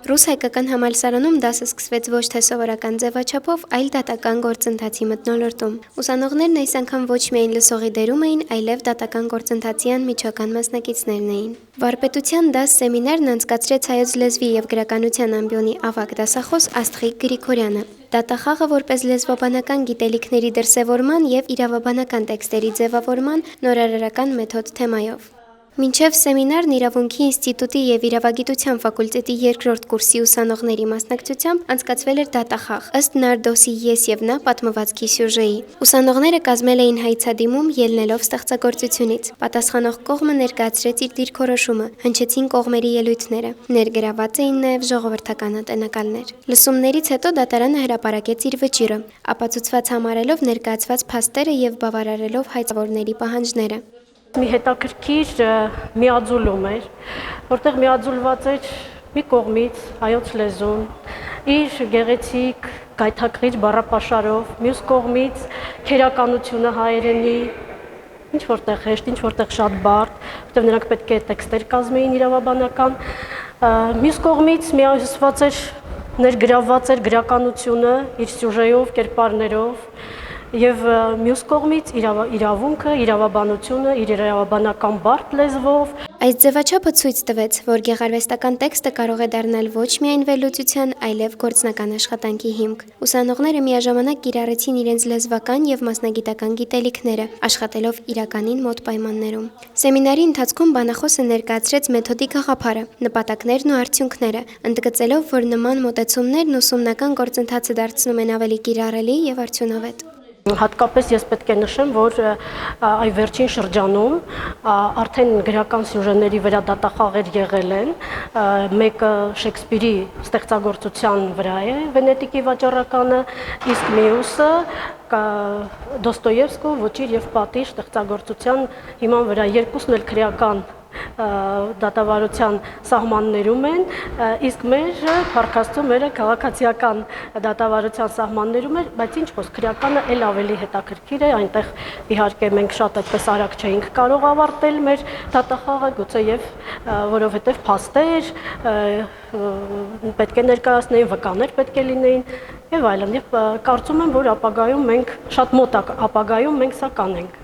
Ռուս հայկական համալսարանում դասը սկսվեց ոչ թե սովորական ձևաչափով, այլ դատական գործընթացի մթնոլորտում։ Ուսանողներն այս անգամ ոչ միայն լսողի դերում էին, այլև դատական գործընթացի անմիջական մասնակիցներն էին։ Վարպետության դաս սեմինարն անցկացրեց հայոց լեզվի եւ գրականության ամբիոնի ավագ դասախոս Աստղիկ Գրիգորյանը։ Դատախաղը որպես լեզվաբանական գիտելիքների դրսևորման եւ իրավաբանական տեքստերի ձևավորման նորարարական մեթոդ թեմայով։ Մինչև սեմինարն Իրավունքի ինստիտուտի եւ Իրավագիտության ֆակուլտետի երկրորդ կուրսի ուսանողների մասնակցությամբ անցկացվել էր դատախաղ ըստ Նարդոսի «Ես եւ նա» պատմվածքի սյուժեի։ Ուսանողները կազմել էին հայցադիմում ելնելով ստեղծագործությունից։ Պատասխանող կողմը ներկայացրեց իր դիրքորոշումը, հնչեցին կողմերի ելույթները։ Ներգրաված էին նաեւ ժողովրդական ատենակալներ։ Լսումներից հետո դատարանը հրապարակեց իր վճիռը, ապացուցված համարելով ներկայացված փաստերը եւ բավարարելով հայցավորների պահանջները։ Մի հետաքրքիր միաձուլում էր, որտեղ միաձուլված էր մի կողմից հայոց լեզուն, իր գեղեցիկ գայթակղիչ բառապաշարով, մյուս կողմից քերականությունը հայերենի, ինչ որտեղ հեշտ, ինչ որտեղ շատ բարդ, որտեղ նրանք պետք է տեքստեր կազմեին իրավաբանական, մյուս կողմից միահյուսված էր, ներգրավված էր գրականությունը իր սյուժեով, կերպարներով, եւ մյուս կողմից իրավունքը, իրավաբանությունը, իր իրավաբանական բարդ լեզվով։ Այս ձևաչափը ցույց տվեց, որ գեղարվեստական տեքստը կարող է դառնալ ոչ միայն վերլուծության, այլև գործնական աշխատանքի հիմք։ Ուսանողները միաժամանակ կիրառեցին իրենց լեզվական եւ մասնագիտական գիտելիքները, աշխատելով իրականին մոտ պայմաններում։ Սեմինարի ընթացքում բանախոսը ներկայացրեց մեթոդի գաղափարը, նպատակներն ու արդյունքները, ընդգծելով, որ նման մոտեցումներն ուսումնական գործընթացը դարձնում են ավելի կիրառելի եւ արդյունավետ։ Հատկապես ես պետք է նշեմ, որ այ վերջին շրջանում արդեն գրական սյուժեների վրա դատախաղեր եղել են, մեկը Շեքսպիրի ստեղծագործության վրա է Վենետիկի վաճառականը, իսկ մյուսը Դոստոևսկու «Ոչիր եւ պատիժ» ստեղծագործության հիման վրա, երկուսն էլ քրեական դատավարության սահմաններում են, իսկ մեր փառք մերը քաղաքացիական դատավարության սահմաններում էր, բայց ինչ խոսք, քրեականը էլ ավելի հետաքրքիր է, այնտեղ իհարկե մենք շատ այդպես արագ չէինք կարող ավարտել մեր դատախաղը, գուցեև որովհետև փաստեր պետք է ներկայացնեին, վկաներ պետք է լինեին եւ այլն, եւ կարծում եմ, որ ապագայում մենք շատ մոտ ապագայում մենք սա կանենք։